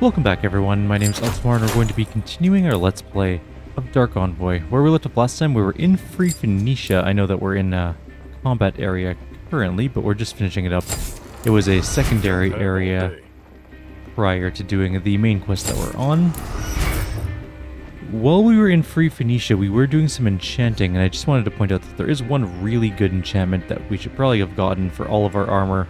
Welcome back everyone, my name is Eltimar and we're going to be continuing our Let's Play of Dark Envoy. Where we left off last time, we were in Free Phoenicia. I know that we're in a combat area currently, but we're just finishing it up. It was a secondary area prior to doing the main quest that we're on. While we were in Free Phoenicia, we were doing some enchanting, and I just wanted to point out that there is one really good enchantment that we should probably have gotten for all of our armor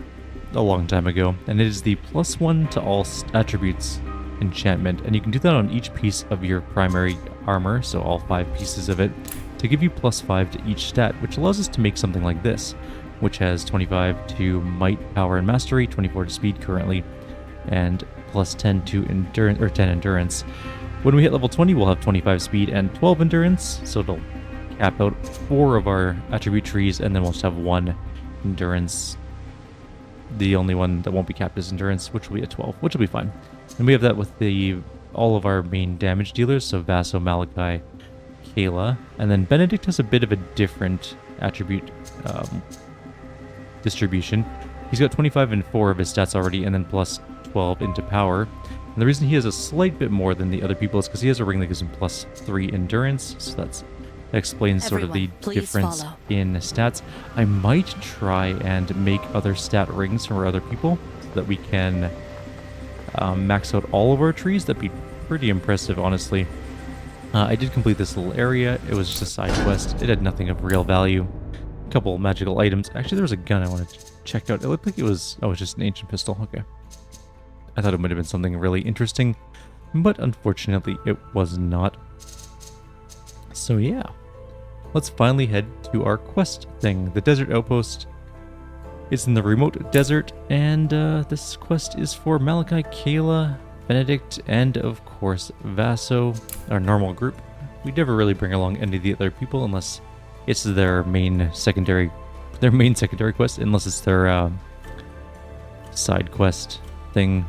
a long time ago, and it is the +1 to all attributes enchantment, and you can do that on each piece of your primary armor, so all 5 pieces of it, to give you +5 to each stat, which allows us to make something like this, which has 25 to might, power, and mastery, 24 to speed currently, and +10 to endurance, or 10 endurance. When we hit level 20, we'll have 25 speed and 12 endurance, so it'll cap out 4 of our attribute trees, and then we'll just have 1 endurance. The only one that won't be capped is endurance, which will be at 12, which will be fine. And we have that with all of our main damage dealers, so Vaso, Malachi, Kayla, and then Benedict has a bit of a different attribute distribution. He's got 25 and 4 of his stats already, and then +12 into power. And the reason he has a slight bit more than the other people is because he has a ring that gives him +3 endurance, so that explains sort of the difference in stats. I might try and make other stat rings for other people so that we can max out all of our trees. That'd be pretty impressive, honestly. I did complete this little area. It was just a side quest. It had nothing of real value. A couple magical items. Actually, there was a gun I wanted to check out. It looked like it was... oh, it's just an ancient pistol. Okay. I thought it might have been something really interesting, but unfortunately it was not. So yeah, let's finally head to our quest thing. The desert outpost is in the remote desert, and this quest is for Malachi, Kayla, Benedict, and of course Vaso, our normal group. We never really bring along any of the other people unless it's their main secondary quest, unless it's their side quest thing.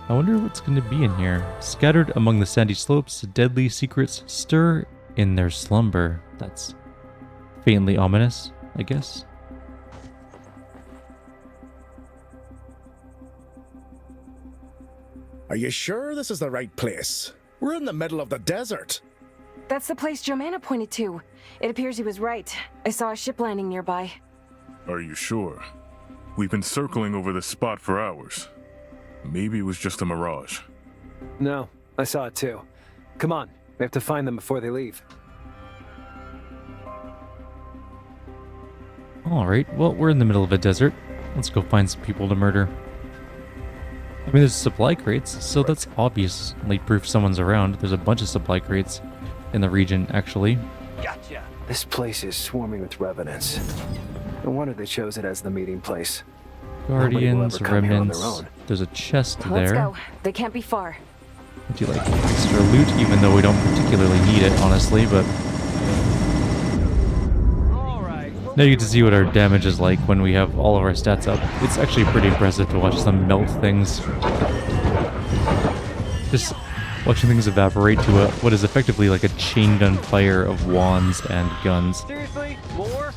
I wonder what's going to be in here. Scattered among the sandy slopes, deadly secrets stir in their slumber. That's faintly ominous, I guess. Are you sure this is the right place? We're in the middle of the desert. That's the place Jomanna pointed to. It appears he was right. I saw a ship landing nearby. Are you sure? We've been circling over this spot for hours. Maybe it was just a mirage. No, I saw it too. Come on, we have to find them before they leave. Alright, well, we're in the middle of a desert. Let's go find some people to murder. I mean, there's supply crates, so that's obviously proof someone's around. There's a bunch of supply crates in the region, actually. Gotcha. This place is swarming with revenants. No wonder they chose it as the meeting place. Guardians, remnants. There's a chest there. Let's go. They can't be far. Would you like extra loot? Even though we don't particularly need it, honestly, but... now you get to see what our damage is like when we have all of our stats up. It's actually pretty impressive to watch them melt things. Just watching things evaporate to what is effectively like a chain gun fire of wands and guns. Seriously? More?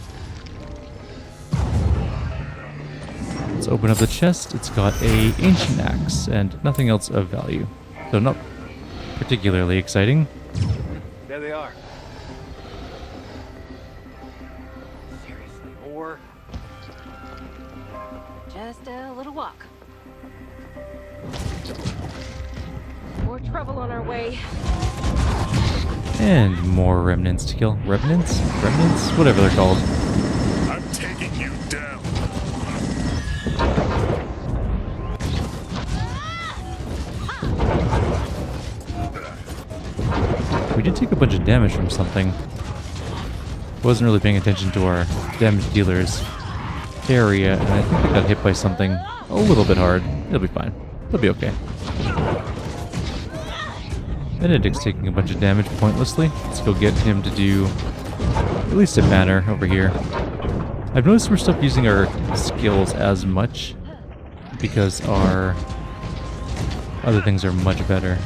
Let's open up the chest. It's got a ancient axe and nothing else of value. So not particularly exciting. There they are. Seriously, more? Just a little walk. More trouble on our way. And more remnants to kill. Revenants? Remnants? Whatever they're called. I'm taking you down. We did take a bunch of damage from something. Wasn't really paying attention to our damage dealers area, and I think we got hit by something a little bit hard. It'll be fine. It'll be okay. Benedict's taking a bunch of damage pointlessly. Let's go get him to do at least a banner over here. I've noticed we're stopped using our skills as much because our other things are much better.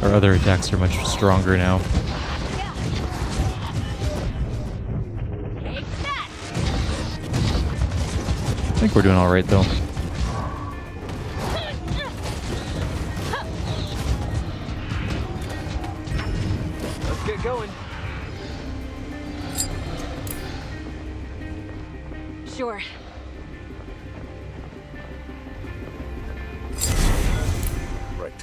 Our other attacks are much stronger now. think we're doing alright though. Let's get going. Sure. Right.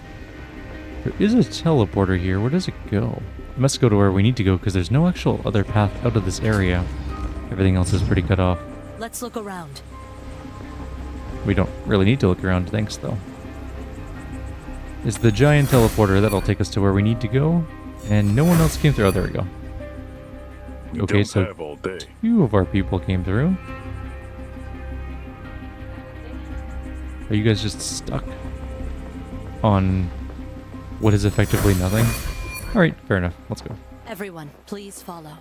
There is a teleporter here. Where does it go? It must go to where we need to go because there's no actual other path out of this area. Everything else is pretty cut off. Let's look around. We don't really need to look around, thanks though. It's the giant teleporter that'll take us to where we need to go, and no one else came through. Oh, there we go. We Okay, don't so have all day. 2 of our people came through. Are you guys just stuck on what is effectively nothing? Alright, fair enough. Let's go. Everyone, please follow.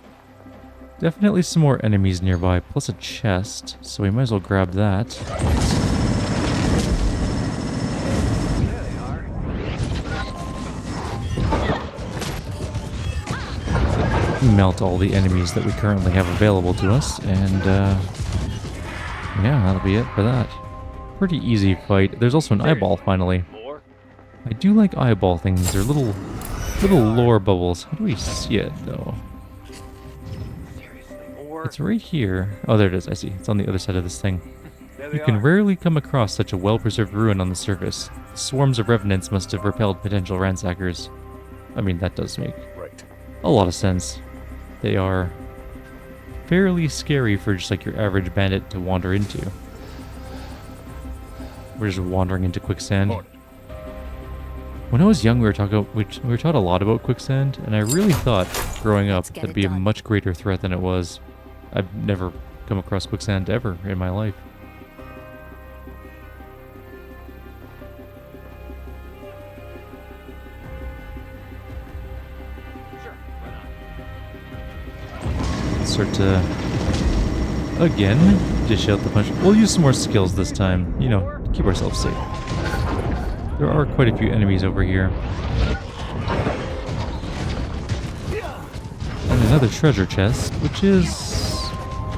Definitely some more enemies nearby, plus a chest, so we might as well grab that. There they are. Melt all the enemies that we currently have available to us, and yeah, that'll be it for that. Pretty easy fight. There's also an eyeball, finally. I do like eyeball things. They're little lore bubbles. How do we see it, though? It's right here. Oh, there it is. I see. It's on the other side of this thing. You can rarely come across such a well-preserved ruin on the surface. Swarms of revenants must have repelled potential ransackers. I mean, that does make a lot of sense. They are fairly scary for just like your average bandit to wander into. We're just wandering into quicksand. When I was young, we were taught a lot about quicksand, and I really thought growing up that'd be a much greater threat than it was. I've never come across quicksand ever in my life. Start to, again, dish out the punch. We'll use some more skills this time, you know, to keep ourselves safe. There are quite a few enemies over here. And another treasure chest, which is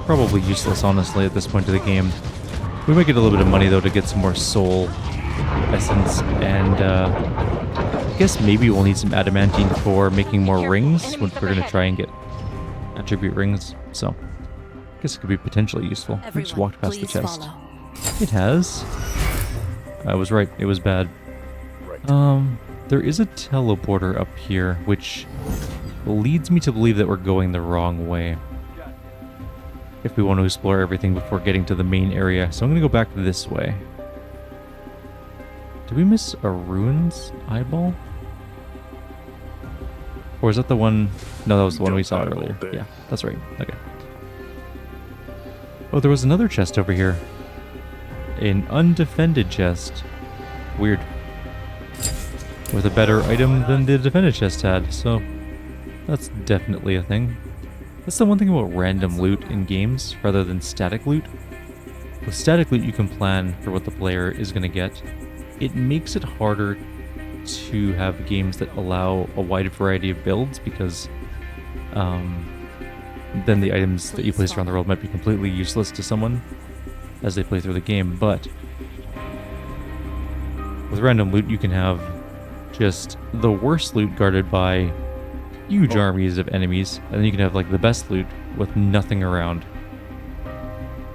probably useless, honestly, at this point of the game. We might get a little bit of money, though, to get some more soul essence, and I guess maybe we'll need some adamantine for making more rings, when we're going to try and get attribute rings, so I guess it could be potentially useful. We just walked past the chest. Follow. It has. I was right, it was bad. There is a teleporter up here, which leads me to believe that we're going the wrong way. If we want to explore everything before getting to the main area. So I'm going to go back this way. Did we miss a ruins eyeball? Or is that the one? No, that was the one we saw earlier. Yeah, that's right. Okay. Oh, there was another chest over here. An undefended chest. Weird. With a better item than the defended chest had, so that's definitely a thing. That's the one thing about random loot in games, rather than static loot. With static loot, you can plan for what the player is going to get. It makes it harder to have games that allow a wide variety of builds, because then the items that you place around the world might be completely useless to someone as they play through the game. But with random loot, you can have just the worst loot guarded by huge armies of enemies, and then you can have like the best loot with nothing around.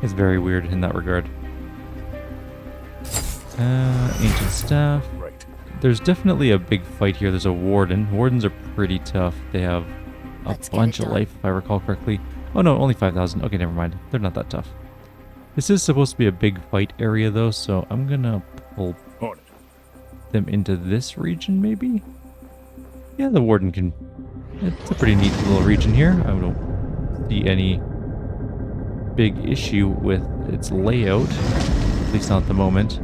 It's very weird in that regard. Ancient staff. There's definitely a big fight here. There's a warden. Wardens are pretty tough. They have a bunch of life, if I recall correctly. Oh no, only 5,000. Okay, never mind. They're not that tough. This is supposed to be a big fight area though, so I'm gonna pull them into this region maybe? Yeah, the warden can... It's a pretty neat little region here. I don't see any big issue with its layout, at least not at the moment.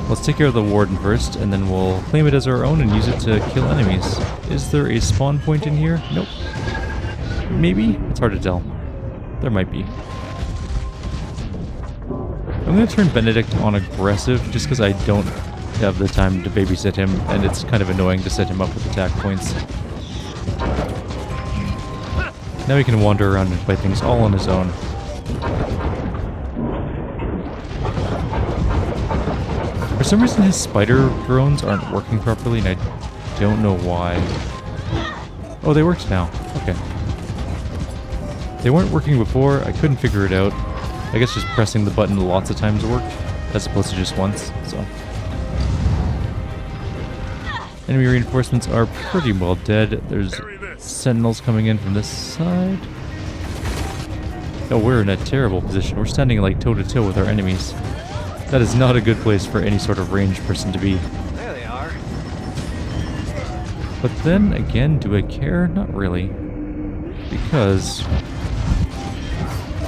Let's take care of the warden first, and then we'll claim it as our own and use it to kill enemies. Is there a spawn point in here? Nope. Maybe? It's hard to tell. There might be. I'm going to turn Benedict on aggressive, just because I don't have the time to babysit him, and it's kind of annoying to set him up with attack points. Now he can wander around and fight things all on his own. some reason his spider drones aren't working properly, and I don't know why. Oh, they worked now. Okay. They weren't working before. I couldn't figure it out. I guess just pressing the button lots of times worked, as opposed to just once, so. Enemy reinforcements are pretty well dead. There's sentinels coming in from this side. Oh, we're in a terrible position. We're standing like toe-to-toe with our enemies. That is not a good place for any sort of ranged person to be. There they are. But then again, do I care? Not really. Because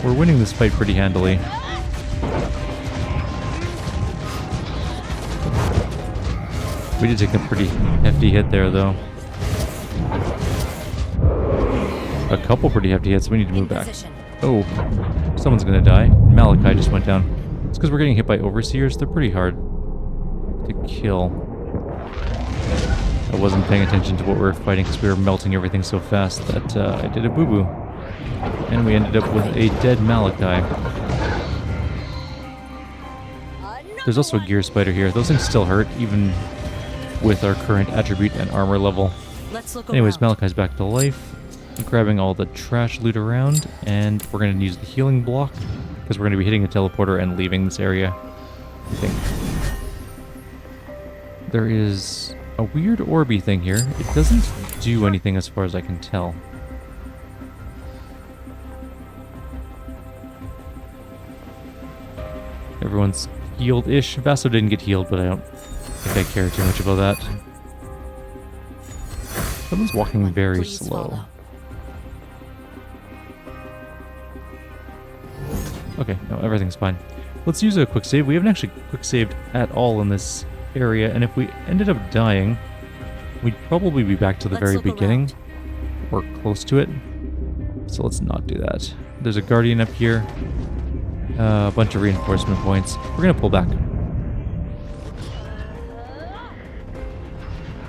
we're winning this fight pretty handily. We did take a pretty hefty hit there, though. A couple pretty hefty hits. We need to move back. Oh, someone's gonna die. Malachi just went down. It's because we're getting hit by overseers. They're pretty hard to kill. I wasn't paying attention to what we were fighting because we were melting everything so fast that I did a boo-boo. And we ended up with a dead Malachi. There's also a gear spider here. Those things still hurt, even with our current attribute and armor level. Let's look Anyways, around. Malachi's back to life. Grabbing all the trash loot around, and we're going to use the healing block because we're going to be hitting a teleporter and leaving this area, I think. There is a weird orby thing here. It doesn't do anything as far as I can tell. Everyone's healed-ish. Vaso didn't get healed, but I don't think I care too much about that. Someone's walking very Please slow. follow. Okay, no, everything's fine. Let's use a quick save. We haven't actually quick saved at all in this area, and if we ended up dying, we'd probably be back to the Let's very look beginning, around. or close to it. So let's not do that. There's a guardian up here, a bunch of reinforcement points. We're gonna pull back.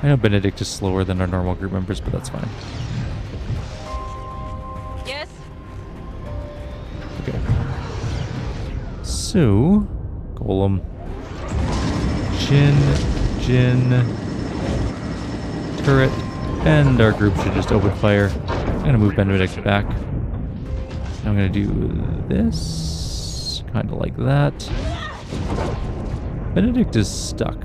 I know Benedict is slower than our normal group members, but that's fine. Yes? Okay. So, Golem, Jin, turret, and our group should just open fire. I'm gonna move Benedict back. I'm gonna do this, kind of like that. Benedict is stuck,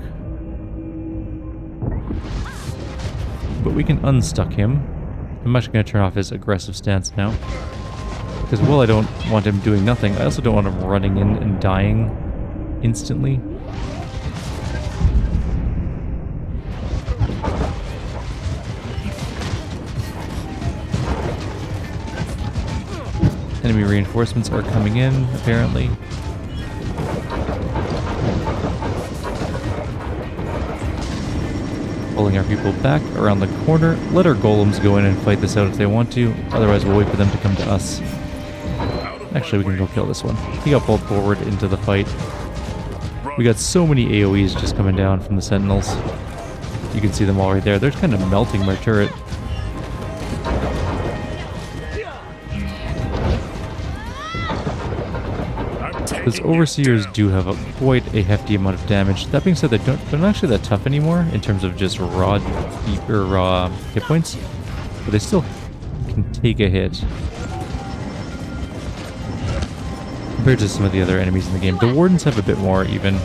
but we can unstuck him. I'm actually gonna turn off his aggressive stance now. Because while I don't want him doing nothing, I also don't want him running in and dying instantly. Enemy reinforcements are coming in, apparently. Pulling our people back around the corner. Let our golems go in and fight this out if they want to. Otherwise, we'll wait for them to come to us. Actually, we can go kill this one. He got pulled forward into the fight. We got so many AoEs just coming down from the sentinels. You can see them all right there. They're kind of melting my turret. Those overseers do have quite a hefty amount of damage. That being said, they're not actually that tough anymore in terms of just raw hit points, but they still can take a hit compared to some of the other enemies in the game. The wardens have a bit more even.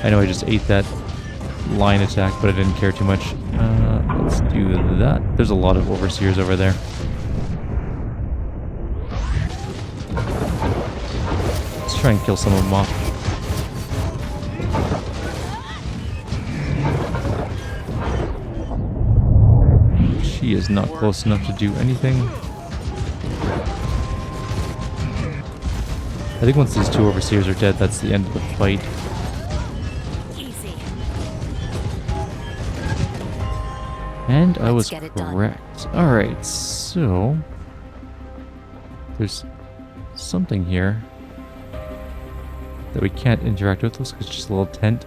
I know I just ate that line attack, but I didn't care too much. Let's do that. There's a lot of overseers over there. Let's try and kill some of them off. She is not close enough to do anything. I think once these two overseers are dead, that's the end of the fight. Easy. And I was Let's get it done. correct. Alright, so there's something here that we can't interact with. Looks like it's just a little tent.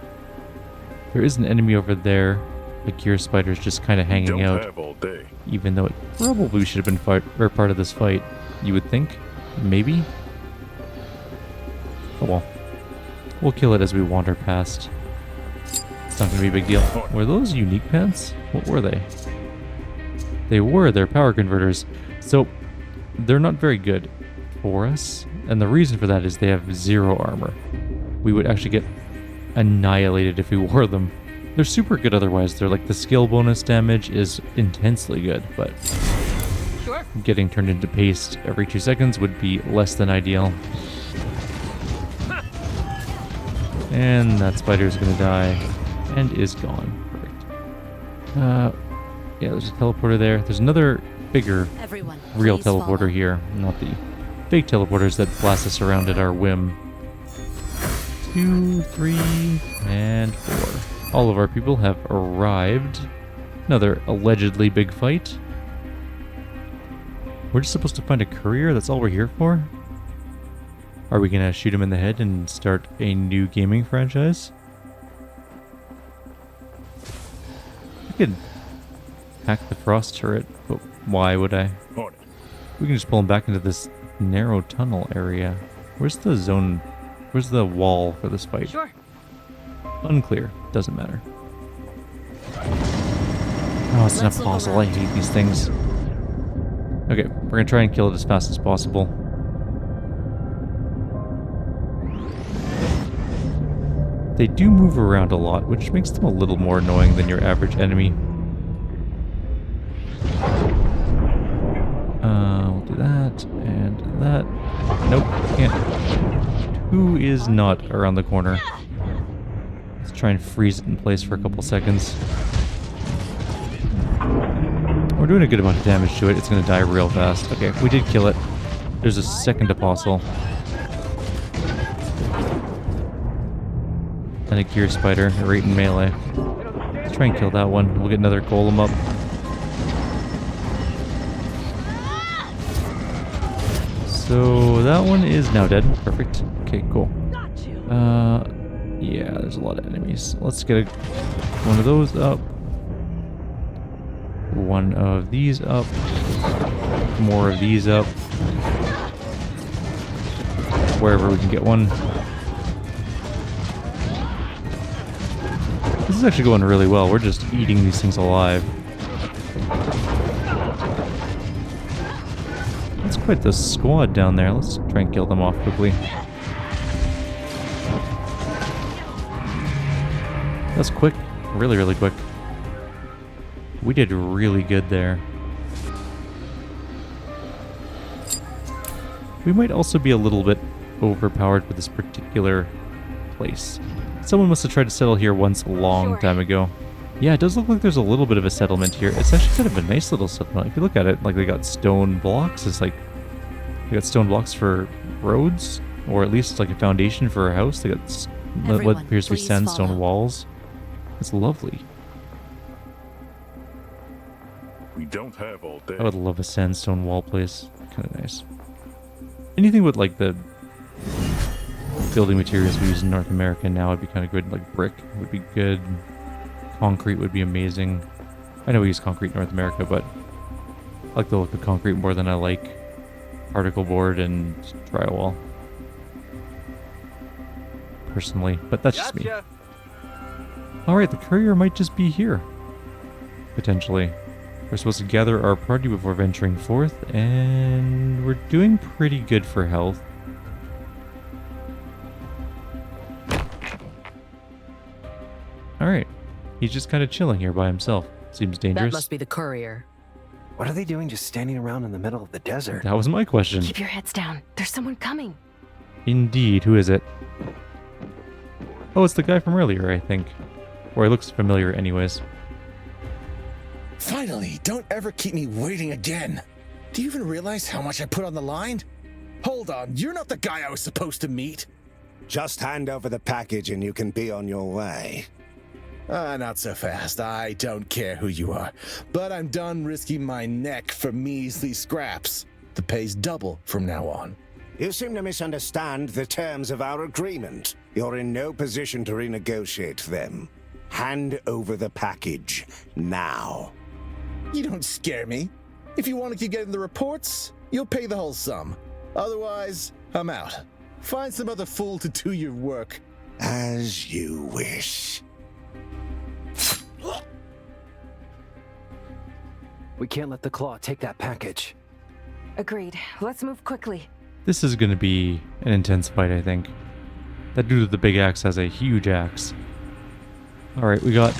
There is an enemy over there. The gear spider's just kind of hanging Don't out, have all day. even though it probably should have been part of this fight. You would think, maybe. Oh well. We'll kill it as we wander past. It's not going to be a big deal. Were those unique pants? What were they? They're power converters. So, they're not very good for us. And the reason for that is they have 0 armor. We would actually get annihilated if we wore them. They're super good otherwise. They're like the skill bonus damage is intensely good, but Sure. getting turned into paste every 2 seconds would be less than ideal. And that spider is going to die and is gone. Perfect. Yeah, there's a teleporter there. There's another bigger Everyone, real please teleporter follow. here, not the fake teleporters that blast us around at our whim. 2, 3, and 4. All of our people have arrived. Another allegedly big fight. We're just supposed to find a courier? That's all we're here for? Are we gonna shoot him in the head and start a new gaming franchise? I could hack the frost turret, but why would I? On it. We can just pull him back into this narrow tunnel area. Where's the zone? Where's the wall for this fight? Sure. Unclear. Doesn't matter. Oh, it's an Let's look apostle. I around. hate these things. Okay, we're gonna try and kill it as fast as possible. They do move around a lot, which makes them a little more annoying than your average enemy. We'll do that, and that. Nope, can't. Who is not around the corner? Let's try and freeze it in place for a couple seconds. We're doing a good amount of damage to it. It's going to die real fast. Okay, we did kill it. There's a second apostle. And a gear spider right in melee. Let's try and kill that one. We'll get another golem up. So that one is now dead. Perfect. Okay, cool. Got you. Yeah, there's a lot of enemies. Let's get one of those up. One of these up. More of these up. Wherever we can get one. This is actually going really well. We're just eating these things alive. That's quite the squad down there. Let's try and kill them off quickly. That's quick. Really, really quick. We did really good there. We might also be a little bit overpowered for this particular place. Someone must have tried to settle here once a long time ago. Yeah, it does look like there's a little bit of a settlement here. It's actually kind of a nice little settlement. If you look at it, like they got stone blocks. It's like they got stone blocks for roads, or at least like a foundation for a house. They got what Everyone, appears to be please sandstone follow. walls. It's lovely. We don't have all day. I would love a sandstone wall place. Kind of nice. Anything with like the building materials we use in North America now would be kind of good. Like brick would be good. Concrete would be amazing. I know we use concrete in North America, but I like the look of concrete more than I like particle board and drywall. Personally, but that's just me. Alright, the courier might just be here. Potentially. We're supposed to gather our party before venturing forth, and we're doing pretty good for health. Alright. He's just kind of chilling here by himself. Seems That dangerous. must be the courier. What are they doing just standing around in the middle of the desert? That was my question. Keep your heads down. There's someone coming. Indeed. Who is it? Oh, it's the guy from earlier, I think. Or he looks familiar anyways. Finally, don't ever keep me waiting again. Do you even realize how much I put on the line? Hold on, you're not the guy I was supposed to meet. Just hand over the package and you can be on your way. Not so fast. I don't care who you are. But I'm done risking my neck for measly scraps. The pay's double from now on. You seem to misunderstand the terms of our agreement. You're in no position to renegotiate them. Hand over the package now. You don't scare me. If you want to keep getting the reports, you'll pay the whole sum. Otherwise, I'm out. Find some other fool to do your work. As you wish. We can't let the Claw take that package. Agreed. Let's move quickly. This is going to be an intense fight, I think. That dude with the big axe has a huge axe. Alright, we got...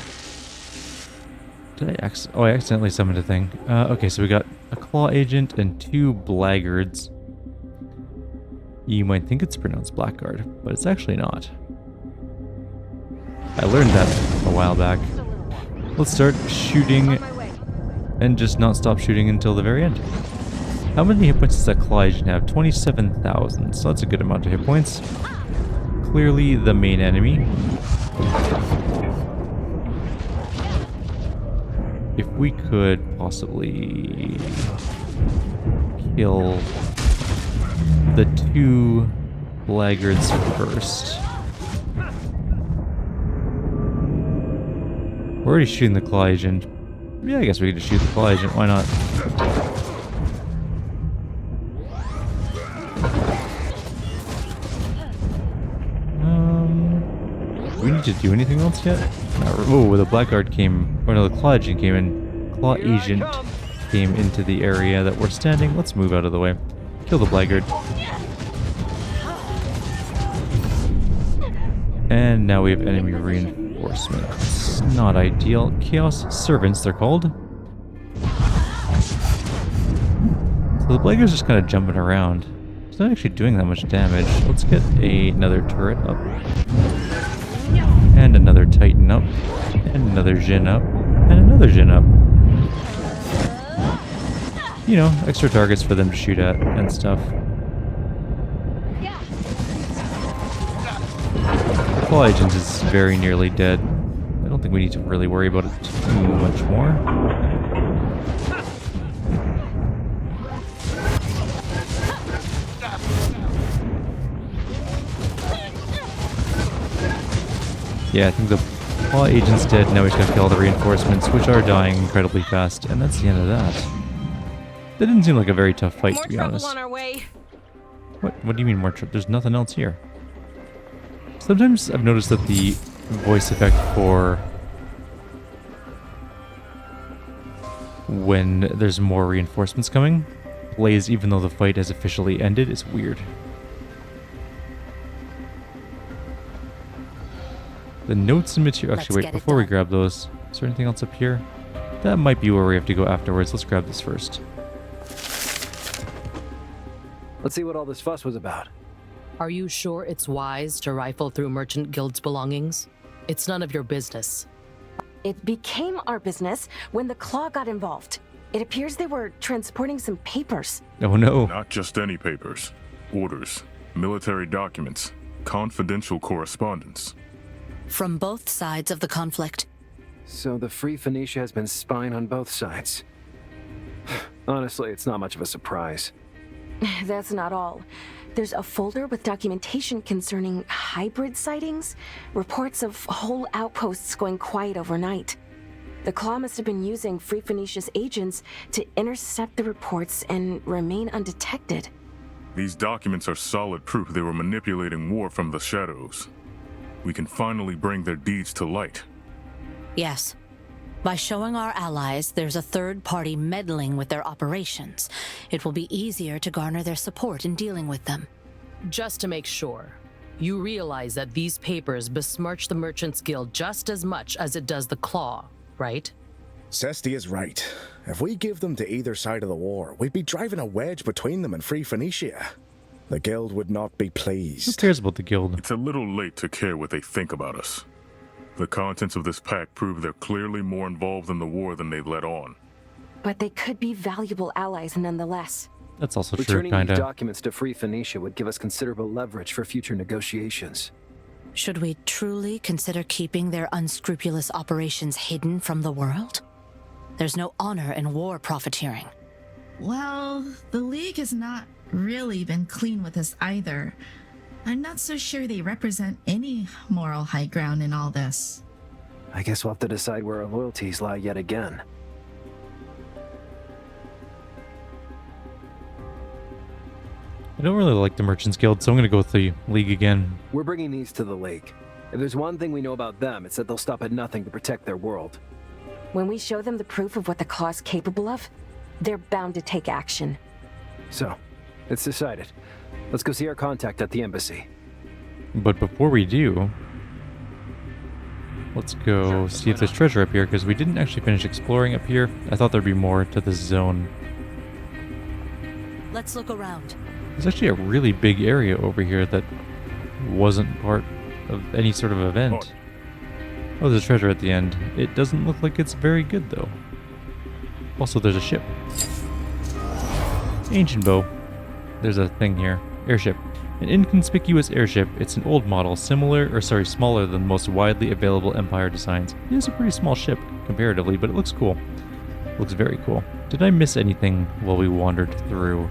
I accidentally summoned a thing. Okay, so we got a claw agent and 2 blackguards. You might think it's pronounced blackguard, but it's actually not. I learned that a while back. Let's start shooting and just not stop shooting until the very end. How many hit points does that claw agent have? 27,000, so that's a good amount of hit points. Clearly the main enemy. If we could possibly kill the 2 blackguards first. We're already shooting the claw agent. Yeah, I guess we could just shoot the claw agent. Why not? Do we need to do anything else yet? Oh, the blackguard came, or no, the claw agent came in. Claw agent came into the area that we're standing. Let's move out of the way. Kill the blackguard. And now we have enemy reinforcements. Not ideal. Chaos servants, they're called. So the blackguard's just kind of jumping around. It's not actually doing that much damage. Let's get another turret up. And another Titan up. And another Jin up. And another Jin up. You know, extra targets for them to shoot at and stuff. The claw agent is very nearly dead. I don't think we need to really worry about it too much more. Yeah, I think the claw agent's dead. Now we just gotta kill all the reinforcements, which are dying incredibly fast. And that's the end of that. That didn't seem like a very tough fight, to be honest. More trouble on our way. What do you mean more trouble? There's nothing else here. Sometimes I've noticed that the voice effect for when there's more reinforcements coming plays even though the fight has officially ended. It's weird. The notes and material. Actually, wait, before we grab those, is there anything else up here? That might be where we have to go afterwards. Let's grab this first. Let's see what all this fuss was about. Are you sure it's wise to rifle through Merchant Guild's belongings? It's none of your business. It became our business when the Claw got involved. It appears they were transporting some papers. Oh no. Not just any papers. Orders, military documents, confidential correspondence. From both sides of the conflict. So the Free Phoenicia has been spying on both sides. Honestly, it's not much of a surprise. That's not all. There's a folder with documentation concerning hybrid sightings, reports of whole outposts going quiet overnight. The Claw must have been using Free Phoenicia's agents to intercept the reports and remain undetected. These documents are solid proof they were manipulating war from the shadows. We can finally bring their deeds to light. Yes. By showing our allies there's a third party meddling with their operations, it will be easier to garner their support in dealing with them. Just to make sure, you realize that these papers besmirch the Merchants Guild just as much as it does the Claw, right? Cesti is right. If we give them to either side of the war, we'd be driving a wedge between them and Free Phoenicia. The Guild would not be Who pleased. cares about the guild? It's a little late to care what they think about us. The contents of this pack prove they're clearly more involved in the war than they've let on. But they could be valuable allies nonetheless. That's also true, Returning kinda. these documents to Free Phoenicia would give us considerable leverage for future negotiations. Should we truly consider keeping their unscrupulous operations hidden from the world? There's no honor in war profiteering. Well, the League has not really been clean with us either. I'm not so sure they represent any moral high ground in all this. I guess we'll have to decide where our loyalties lie yet again. I don't really like the Merchants Guild, so I'm gonna go with the League again. We're bringing these to the League. If there's one thing we know about them, it's that they'll stop at nothing to protect their world. When we show them the proof of what the Claw's capable of, they're bound to take action. So, it's decided. Let's go see our contact at the embassy. But before we do, let's go see if there's treasure up here, because we didn't actually finish exploring up here. I thought there'd be more to this zone. Let's look around. There's actually a really big area over here that wasn't part of any sort of event. Oh, there's a treasure at the end. It doesn't look like it's very good, though. Also, there's a ship. Ancient bow. There's a thing here. Airship. An inconspicuous airship. It's an old model, smaller than the most widely available Empire designs. It is a pretty small ship, comparatively, but it looks cool. It looks very cool. Did I miss anything while we wandered through?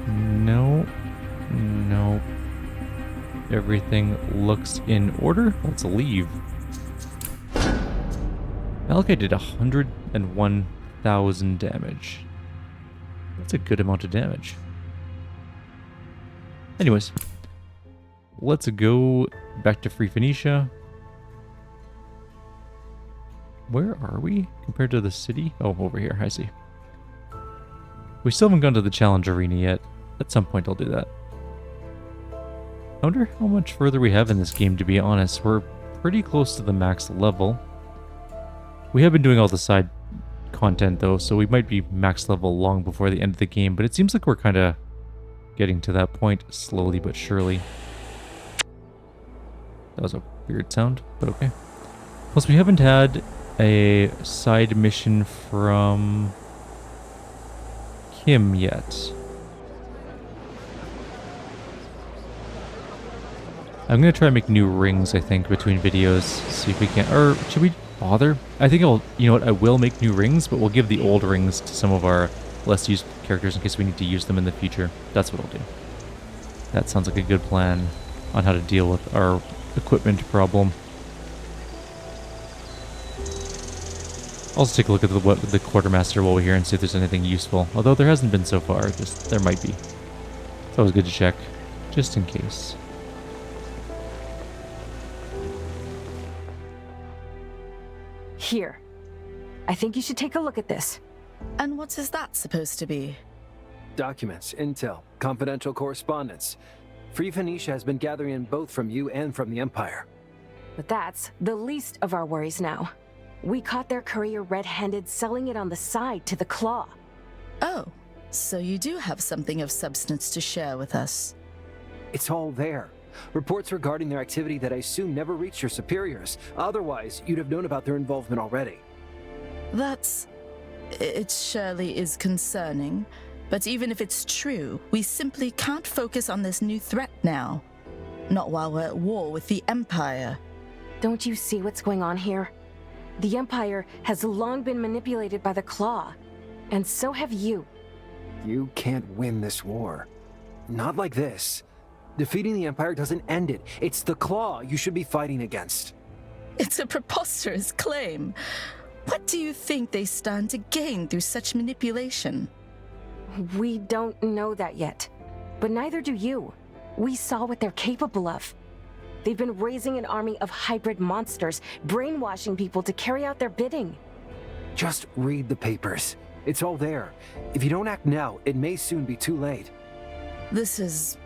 No. No. Everything looks in order. Let's leave. Malachi did 101,000 damage. That's a good amount of damage. Anyways, let's go back to Free Phoenicia. Where are we compared to the city? Oh, over here, I see. We still haven't gone to the challenge arena yet. At some point I'll do that. I wonder how much further we have in this game, to be honest. We're pretty close to the max level. We have been doing all the side content though, so we might be max level long before the end of the game, but it seems like we're kind of getting to that point slowly but surely. That was a weird sound, but okay. Plus we haven't had a side mission from Kim yet. I'm going to try and make new rings, I think, between videos. See if we can... Or should we bother? I think I'll... You know what? I will make new rings, but we'll give the old rings to some of our less used characters in case we need to use them in the future. That's what I'll do. That sounds like a good plan on how to deal with our equipment problem. I'll also take a look at the quartermaster while we're here and see if there's anything useful. Although there hasn't been so far, just there might be. It's always good to check, just in case. Here. I think you should take a look at this. And what is that supposed to be? Documents, intel, confidential correspondence. Free Phoenicia has been gathering in both from you and from the Empire. But that's the least of our worries now. We caught their courier red-handed selling it on the side to the Claw. Oh, so you do have something of substance to share with us. It's all there. Reports regarding their activity that I assume never reached your superiors. Otherwise, you'd have known about their involvement already. It surely is concerning. But even if it's true, we simply can't focus on this new threat now. Not while we're at war with the Empire. Don't you see what's going on here? The Empire has long been manipulated by the Claw. And so have you. You can't win this war. Not like this. Defeating the Empire doesn't end it. It's the Claw you should be fighting against. It's a preposterous claim. What do you think they stand to gain through such manipulation? We don't know that yet. But neither do you. We saw what they're capable of. They've been raising an army of hybrid monsters, brainwashing people to carry out their bidding. Just read the papers. It's all there. If you don't act now, it may soon be too late. This is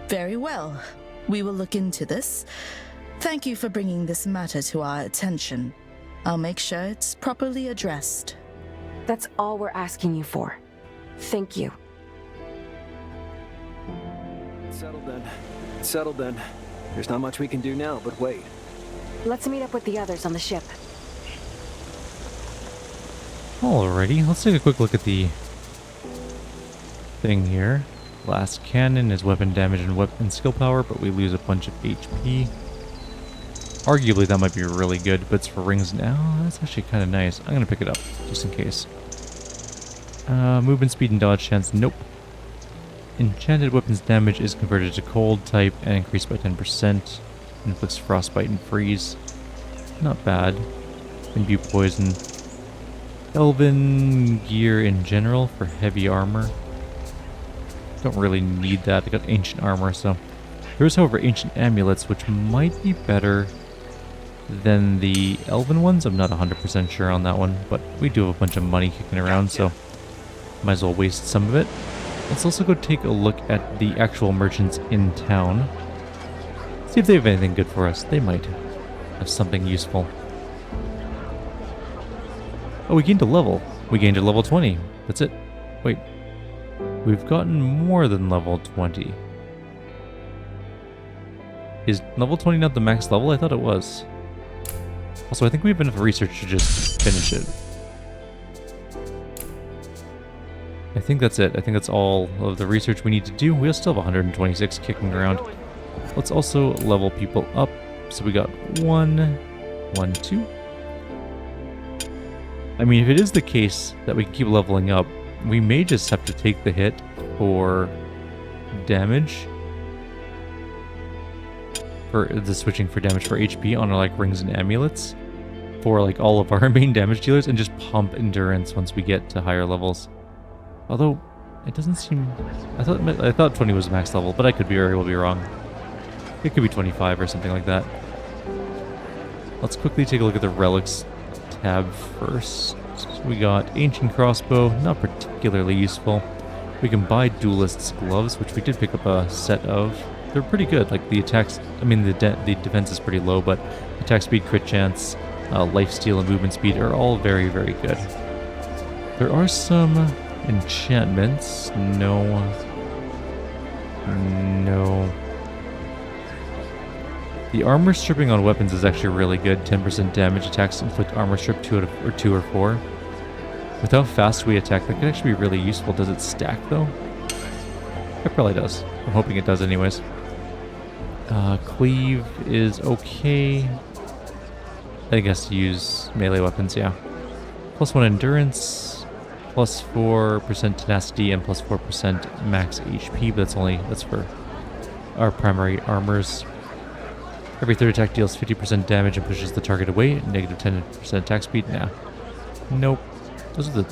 very well. We will look into this. Thank you for bringing this matter to our attention. I'll make sure it's properly addressed. That's all we're asking you for. Thank you. Settled then. Settled then. There's not much we can do now, but wait. Let's meet up with the others on the ship. Alrighty, let's take a quick look at the thing here. Blast cannon is weapon damage and weapon skill power, but we lose a bunch of HP. Arguably that might be really good, but it's for rings now. That's actually kind of nice. I'm going to pick it up, just in case. Movement speed and dodge chance, nope. Enchanted weapons damage is converted to cold type and increased by 10%. Inflicts frostbite and freeze. Not bad. Imbue poison. Elven gear in general for heavy armor. Don't really need that. I got ancient armor, so There is, however, ancient amulets, which might be better than the elven ones. I'm not 100% sure on that one, but we do have a bunch of money kicking around, so might as well waste some of it. Let's also go take a look at the actual merchants in town. See if they have anything good for us. They might have something useful. Oh, we gained a level. We gained a level 20. That's it. Wait. We've gotten more than level 20. Is level 20 not the max level? I thought it was. Also, I think we have enough research to just finish it. I think that's it. I think that's all of the research we need to do. We'll still have 126 kicking around. Let's also level people up. So we got 1, 1, 2. I mean, if it is the case that we can keep leveling up, we may just have to take the hit for damage. For the switching for damage for HP on our like rings and amulets. For like all of our main damage dealers, and just pump endurance once we get to higher levels. Although, it doesn't seem... I thought 20 was the max level, but I could be very well be wrong. It could be 25 or something like that. Let's quickly take a look at the relics tab first. We got ancient crossbow, not particularly useful. We can buy duelist's gloves, which we did pick up a set of. They're pretty good. Like the attacks, I mean the defense is pretty low, but attack speed, crit chance, life steal, and movement speed are all very, very good. There are some enchantments. No. The armor stripping on weapons is actually really good. 10% damage attacks inflict armor strip 2 or 4. With how fast we attack, that could actually be really useful. Does it stack though? It probably does. I'm hoping it does anyways. Cleave is okay. I guess use melee weapons, yeah. +1 endurance, +4% tenacity, and +4% max HP, but that's for our primary armors. Every third attack deals 50% damage and pushes the target away. Negative 10% attack speed. Nah. Nope. Those are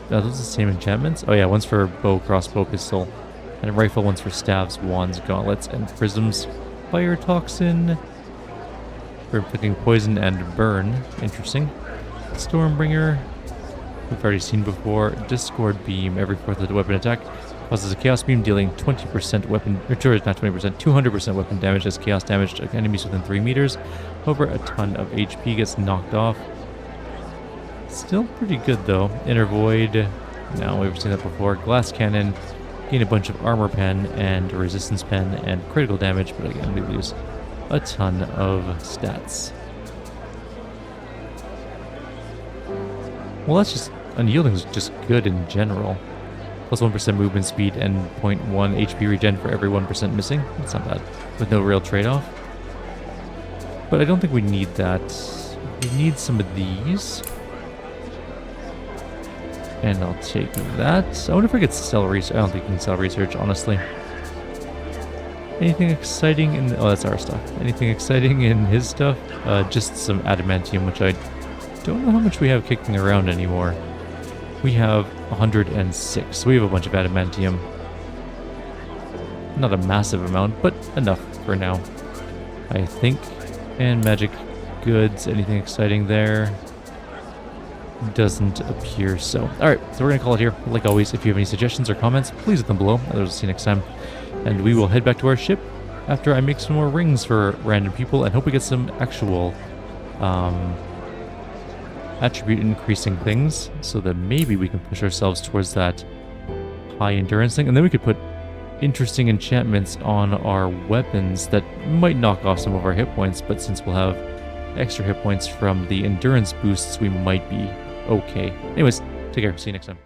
the same enchantments? Oh yeah, one's for bow, crossbow, pistol, and a rifle. One's for staves, wands, gauntlets, and prisms. Fire toxin for inflicting poison and burn. Interesting. Stormbringer, we've already seen before. Discord beam. Every fourth of the weapon attack causes a chaos beam, dealing 20% weapon, or not 20%, 200% weapon damage as chaos damage to enemies within 3 meters. However, a ton of HP gets knocked off. Still pretty good though. Inner void. No, we've seen that before. Glass cannon. Gain a bunch of armor pen and a resistance pen and critical damage, but again, we lose a ton of stats. Well, that's just... Unyielding is just good in general. +1% movement speed and 0.1 HP regen for every 1% missing. That's not bad. With no real trade-off. But I don't think we need that. We need some of these. And I'll take that. I wonder if I could sell research. I don't think you can sell research, honestly. Anything exciting in... Oh, that's our stuff. Anything exciting in his stuff? Just some adamantium, which I don't know how much we have kicking around anymore. We have 106. So we have a bunch of adamantium. Not a massive amount, but enough for now, I think. And magic goods. Anything exciting there? Doesn't appear so. Alright, so we're going to call it here. Like always, if you have any suggestions or comments, please leave them below. Others will see you next time. And we will head back to our ship after I make some more rings for random people and hope we get some actual attribute increasing things so that maybe we can push ourselves towards that high endurance thing. And then we could put interesting enchantments on our weapons that might knock off some of our hit points, but since we'll have extra hit points from the endurance boosts, we might be okay. Anyways, take care. See you next time.